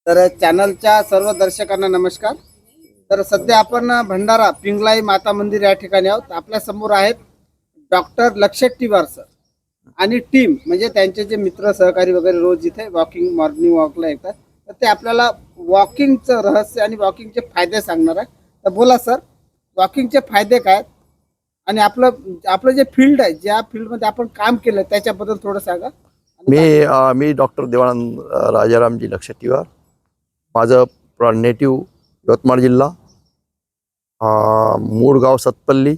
तर चॅनलच्या सर्व दर्शकांना नमस्कार. तर सध्या आपण भंडारा पिंगलाई माता मंदिर या ठिकाणी आहोत. आपल्या समोर आहेत डॉक्टर लक्षेट टिवार सर आणि टीम, म्हणजे त्यांचे जे मित्र सहकारी वगैरे रोज इथे वॉकिंग मॉर्निंग वॉकला येतात. तर ते आपल्याला वॉकिंगचं रहस्य आणि वॉकिंगचे फायदे सांगणार आहे. तर बोला सर, वॉकिंगचे फायदे काय आणि आपलं आपलं जे फील्ड आहे, ज्या फील्डमध्ये आपण काम केलं त्याच्याबद्दल थोडं सांगा. मी डॉक्टर देवानंद राजारामजी लक्षात. माझं नेटिव्ह यवतमाळ जिल्हा, मूळ गाव सतपल्ली.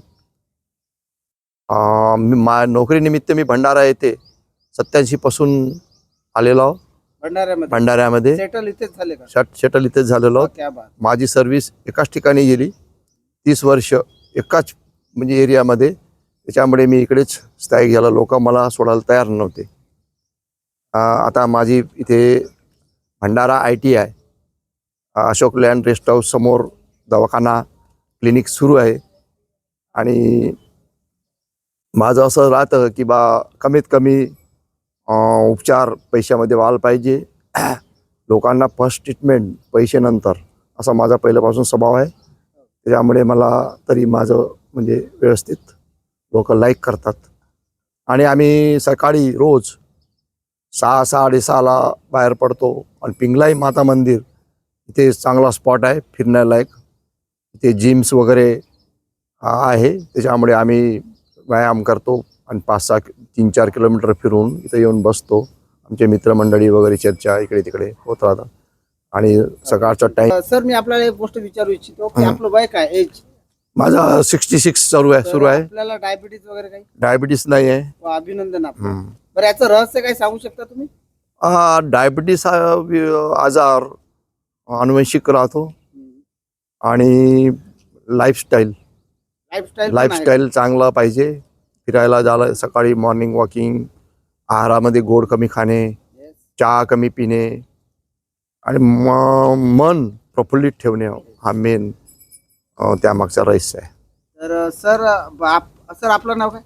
नोकरीनिमित्त मी भंडारा येथे 87 पासून आलेलो आहो. भंडाऱ्यामध्ये सेटल इथेच झाले का? सेटल इथेच झालेलो आहोत. क्या बात. माझी सर्व्हिस एकाच ठिकाणी गेली 30 वर्ष, एकाच म्हणजे एरियामध्ये. त्याच्यामुळे मी इकडेच स्थायिक झालो. लोक मला सोडायला तयार नव्हते. आता माझी इथे Bhandara ITI Ashok land rest house समोर दवाखाना क्लिनिक सुरू आहे. आणि माझं असं राहतं की कमीत कमी उपचार पैशामध्ये व्हायला पाहिजे. लोकांना फर्स्ट ट्रीटमेंट पैसे नंतर, असा माझा पहिल्यापासून स्वभाव आहे. त्याच्यामुळे मला तरी माझं म्हणजे व्यवस्थित लोक लाईक करतात. आणि आम्ही सकाळी रोज 6-6:30ला बाहेर पडतो. आणि पिंगलाई माता मंदिर इथे चांगला स्पॉट आहे फिरण्यालायक. इथे जिम्स वगैरे आहे. त्याच्यामुळे आम्ही व्यायाम करतो आणि 5-6-3-4 किलोमीटर फिरून इथे येऊन बसतो. आमचे मित्रमंडळी वगैरे चर्चा इकडे तिकडे होत राहतात. आणि सकाळचा टाईम. सर, मी आपल्याला एक गोष्ट विचारू इच्छितो की आपलं वय काय, एज? माझा 66 सुरू आहे. आपल्याला डायबिटीज वगैरे काही? डायबिटीस नाही आहे. अभिनंदन आपलं. बरं, याचं रहस्य काही सांगू शकता तुम्ही? डायबिटीस आजार अनुवंशिक राहतो. आणि लाईफस्टाईल चांगला पाहिजे. फिरायला झालं सकाळी मॉर्निंग वॉकिंग, आहारामध्ये गोड कमी खाणे, चहा कमी पिणे आणि मन प्रफुल्लित ठेवणे हा मेन त्यामागचा रहस्य आहे. तर सर आपलं नाव काय?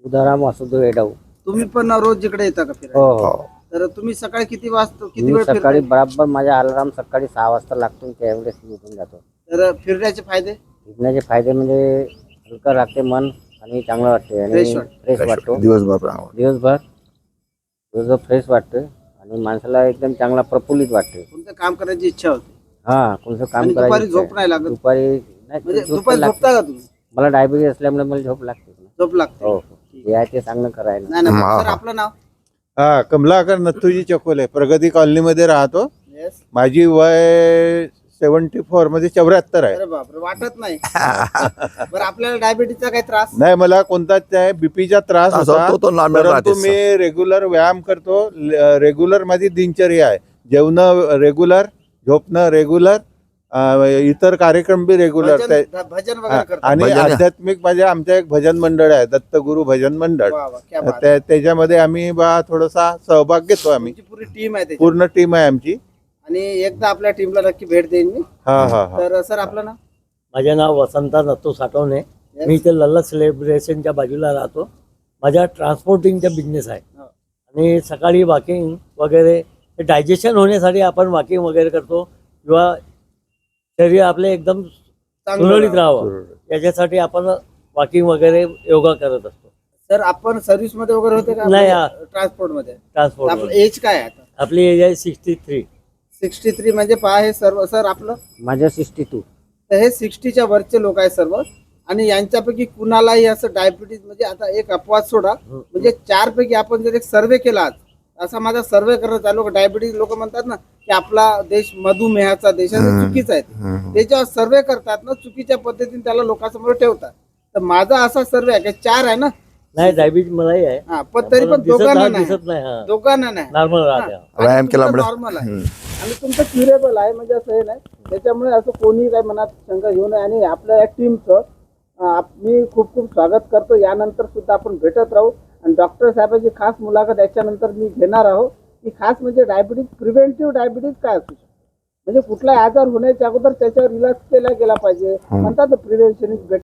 उदाराम वासुदेव येडाऊ. तुम्ही पण रोज इकडे येता का हो फिरायला? हो. तर तुम्ही सकाळी किती वेळ मी सकाळी फिरता? बराबर माझा अलार्म सकाळी 6 वाजता लागतो, त्यावेळेस मी उठून जातो. तर फिरण्याचे फायदे? फिरण्याचे फायदे म्हणजे हलकं राहते मन आणि चांगलं वाटते आणि फ्रेश वाटतो. दिवसभर फ्रेश वाटतं आणि माणसाला एकदम चांगला प्रफुल्लित वाटते. कोणतं काम करायची इच्छा होते. कोणतं काम आणि दुपारी करायचं झोप नाही लागत? दुपारी नाही, म्हणजे झोप दुपारी लागते. झोपता का तुम्ही? मला डायबिटीस असल्यामुळे मला झोप लागते. झोप लागते? हो, जे आहे ते चांगलं करायला. नाही. सर आपलं नाव? कमलाकर नथुजी चकोले, प्रगती कॉलनीमध्ये राहतो. येस. माझी वय 74 मध्ये 74 आहे. अरे बापरे, वाटत नाही. बरं, आपल्याला डायबिटीसचा काही त्रास? नाही, मला कोणताच बीपीचा त्रास होता. तो नॉर्मल परंतु राहते. मी रेग्युलर व्यायाम करतो. रेग्युलर माझी दिनचर्या आहे. जेवणं रेग्युलर, झोपणं रेग्युलर, इतर कार्यक्रम बी रेग्युलर. भजन वगैरे करता? आणि भजन. आध्यात्मिक आमचं एक भजन मंडळ आहे, दत्तगुरु भजन मंडळ. वा वा, क्या बात. त्याच्यामध्ये आम्ही थोडासा सहभाग घेतो. आम्ही तुमची पूरी टीम आहे त्याची? पूर्ण टीम आहे आमची. आणि एकदा आपल्या टीमला नक्की भेट देईन मी. हा. तर सर आपलं नाव? माझे नाव वसंता नत्तू साठवणे. मी इथे लल्ला सेलिब्रेशनच्या बाजूला राहतो. माझा ट्रान्सपोर्टिंगचा बिझनेस आहे. आणि सकाळी वॉकिंग वगैरे, डायजेशन होण्यासाठी आपण वॉकिंग वगैरे करतो किंवा शरीर आपले एकदम सुरळीत राहावं याच्यासाठी आपण वॉकिंग वगैरे योगा करत असतो. सर आपण सर्व्हिस मध्ये वगैरे होते का? नाही, ट्रान्सपोर्ट मध्ये. ट्रान्सपोर्ट आपलं एज काय आहे आता? आपली एज आहे 63. 63 म्हणजे पहा हे सर्व. सर आपलं? माझ्या 62. तर हे 60च्या वरचे लोक आहेत सर्व. आणि यांच्यापैकी कुणालाही असं डायबिटीज, म्हणजे आता एक अपवाद सोडा, म्हणजे 4 पैकी आपण जर एक सर्वे केला आज, असा माझा सर्वे करणं चालू. डायबिटीज लोक म्हणतात ना की आपला देश मधुमेहाचा देश आहे, चुकीचा आहे. त्याच्यावर सर्वे करतात ना, चुकीच्या पद्धतीने त्याला लोकांसमोर ठेवतात. तर माझा असा सर्वे आहे की 4 आहे ना. नाही, डायबिटीज मलाही आहे. हा, पण तरी पण दोघांना नाही. दिसत नाही. दोघांना नाही. नॉर्मल राहते. व्यायाम केल्यामुळे नॉर्मल आहे. आणि तुमचं क्युरेबल आहे, म्हणजे असं हे नाही. त्याच्यामुळे असं कोणी काही मनात शंका घेऊ नये. आणि आपल्या या टीमचं मी खूप खूप स्वागत करतो. यानंतर सुद्धा आपण भेटत राहू. आणि डॉक्टर साहेबांची खास मुलाखत याच्यानंतर मी घेणार आहोत की खास म्हणजे डायबिटीज, प्रिव्हेंटिव्ह डायबिटीज काय असू शकतो, म्हणजे कुठलाही आजार होण्याच्या अगोदर त्याच्यावर इलाज केला गेला पाहिजे. म्हणतात प्रिव्हेन्शन इज बेटर.